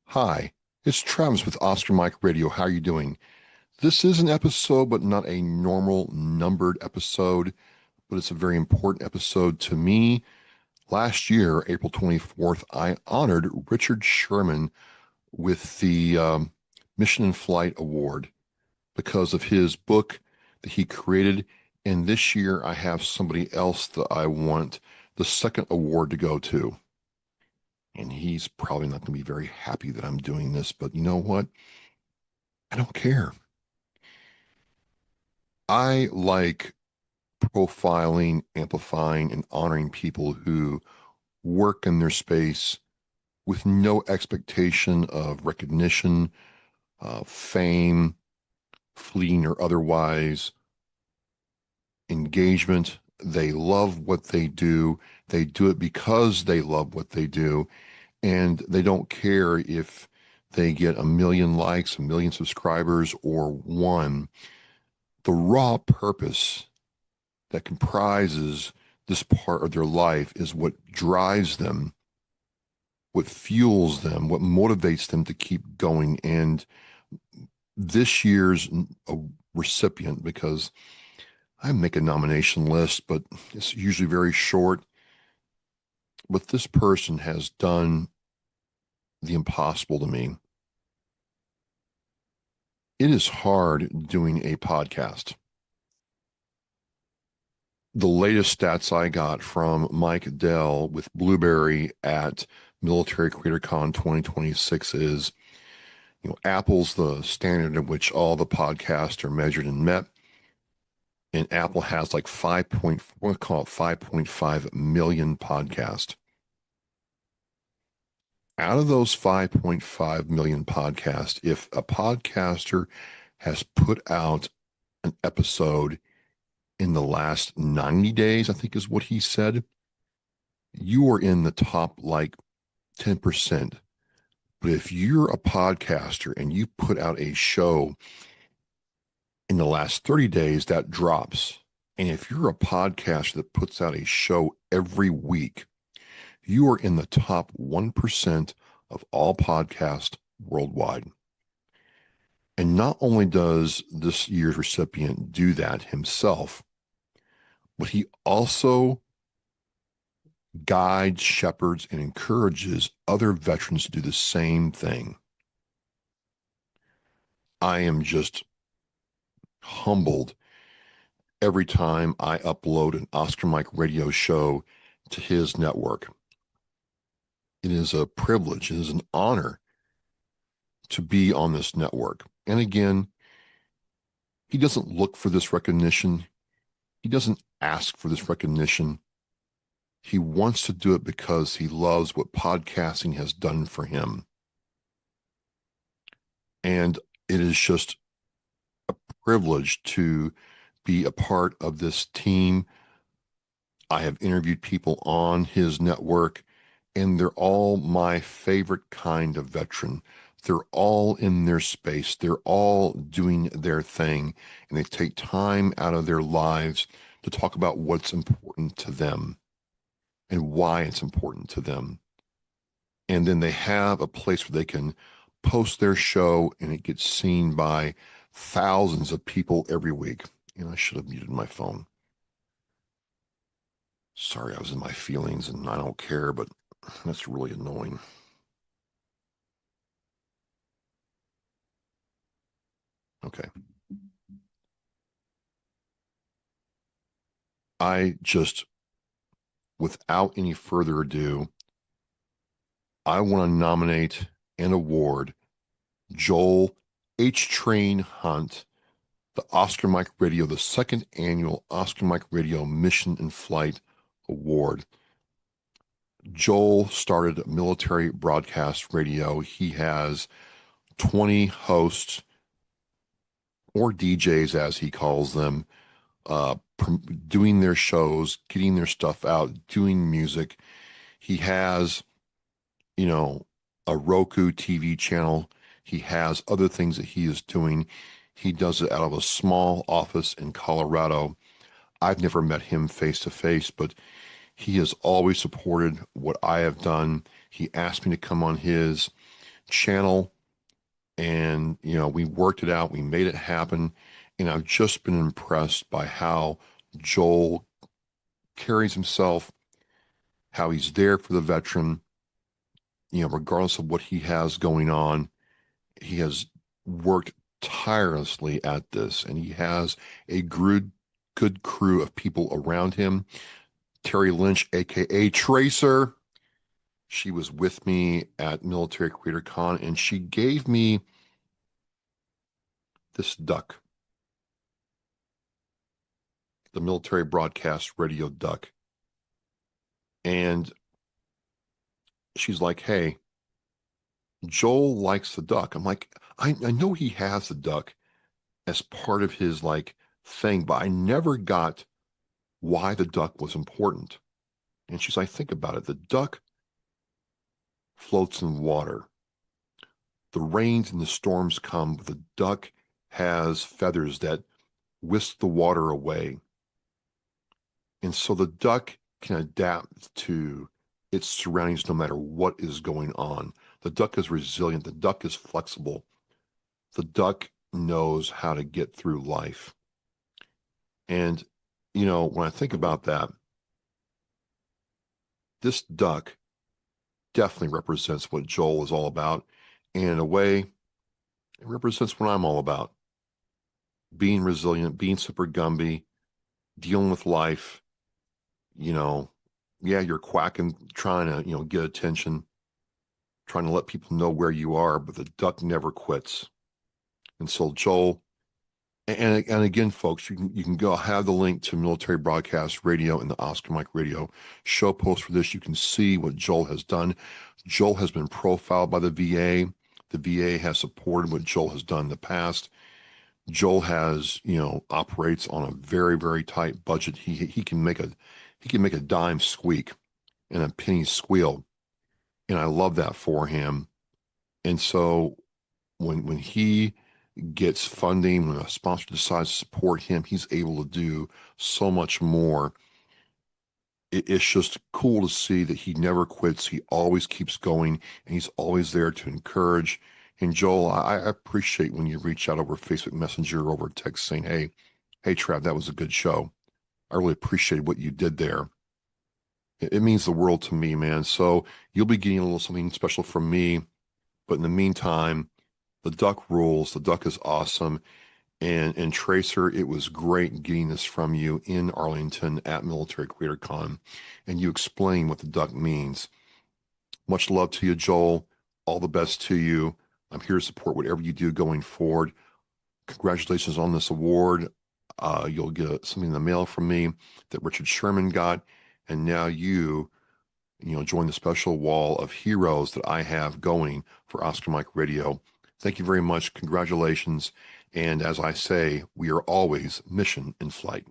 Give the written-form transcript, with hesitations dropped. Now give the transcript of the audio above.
Hi, it's Travis with Oscar Mike Radio. How are you doing? This is an episode, but not a normal numbered episode, but it's a very important episode to me. Last year, April 24th, I honored Richard Sherman with the Mission in Flight Award because of his book that he created. And this year, I have somebody else that I want the second award to go to. And he's probably not going to be very happy that I'm doing this, but you know what? I don't care. I like profiling, amplifying, and honoring people who work in their space with no expectation of recognition, fame, fleeting or otherwise, engagement. They love what they do. They do it because they love what they do. And they don't care if they get a million likes, a million subscribers, or one. The raw purpose that comprises this part of their life is what drives them, what fuels them, what motivates them to keep going. And this year's recipient, because I make a nomination list, but it's usually very short. But this person has done the impossible to me. It is hard doing a podcast. The latest stats I got from Mike Dell with Blueberry at Military Creator Con 2026 is, Apple's the standard in which all the podcasts are measured and met. And Apple has like 5.5 million podcasts. Out of those 5.5 million podcasts, if a podcaster has put out an episode in the last 90 days, I think is what he said, you are in the top like 10%. But if you're a podcaster and you put out a show in the last 30 days, that drops. And if you're a podcaster that puts out a show every week, you are in the top 1% of all podcasts worldwide. And not only does this year's recipient do that himself, but he also guides, shepherds, and encourages other veterans to do the same thing. I am just humbled every time I upload an Oscar Mike radio show to his network. It is a privilege, it is an honor to be on this network. And again, he doesn't look for this recognition. He doesn't ask for this recognition. He wants to do it because he loves what podcasting has done for him. And it is just a privilege to be a part of this team. I have interviewed people on his network, and they're all my favorite kind of veteran. They're all in their space. They're all doing their thing, and they take time out of their lives to talk about what's important to them and why it's important to them. And then they have a place where they can post their show, and it gets seen by thousands of people every week. I should have muted my phone. Sorry, I was in my feelings and I don't care, but that's really annoying. Okay. I just, without any further ado, I want to nominate and award Joel H. Train Hunt the Oscar Mike Radio, the second annual Oscar Mike Radio Mission in Flight Award. Joel started military broadcast radio. He has 20 hosts, or DJs as he calls them, uh, doing their shows, getting their stuff out, doing music. He has, you know, a Roku TV channel. He has other things that he is doing. He does it out of a small office in Colorado. I've never met him face to face, but he has always supported what I have done. He asked me to come on his. channel, and we worked it out. We made it happen, and I've just been impressed by how Joel carries himself, how he's there for the veteran, regardless of what he has going on. He has worked tirelessly at this, and he has a good crew of people around him. Terry Lynch, aka Tracer, she was with me at Military Creator Con, and she gave me this duck, the military broadcast radio duck. And she's like, hey, Joel likes the duck. I'm like, I know he has the duck as part of his like thing, but I never got why the duck was important. And she's like, think about it. The duck floats in water. The rains and the storms come, but the duck has feathers that whisk the water away. And so the duck can adapt to its surroundings no matter what is going on. The duck is resilient. The duck is flexible. The duck knows how to get through life. And, when I think about that, this duck definitely represents what Joel is all about. And in a way, it represents what I'm all about. Being resilient, being super Gumby, dealing with life, yeah, you're quacking, trying to, get attention, trying to let people know where you are, but the duck never quits. And so Joel, and again, folks, you can go have the link to Military Broadcast Radio and the Oscar Mike Radio show post for this. You can see what Joel has done. Joel has been profiled by the VA. The VA has supported what Joel has done in the past. Joel has, operates on a very, very tight budget. He can make a dime squeak and a penny squeal. And I love that for him. And so when he gets funding, when a sponsor decides to support him, he's able to do so much more. It's just cool to see that he never quits. He always keeps going, and he's always there to encourage. And Joel, I appreciate when you reach out over Facebook Messenger, over text saying, hey, Trav, that was a good show. I really appreciate what you did there. It means the world to me, man. So you'll be getting a little something special from me. But in the meantime, the duck rules. The duck is awesome. And Tracer, it was great getting this from you in Arlington at Military Creator Con. And you explain what the duck means. Much love to you, Joel. All the best to you. I'm here to support whatever you do going forward. Congratulations on this award. You'll get something in the mail from me that Richard Sherman got. And now you join the special wall of heroes that I have going for Oscar Mike Radio. Thank you very much. Congratulations. And as I say, we are always mission in flight.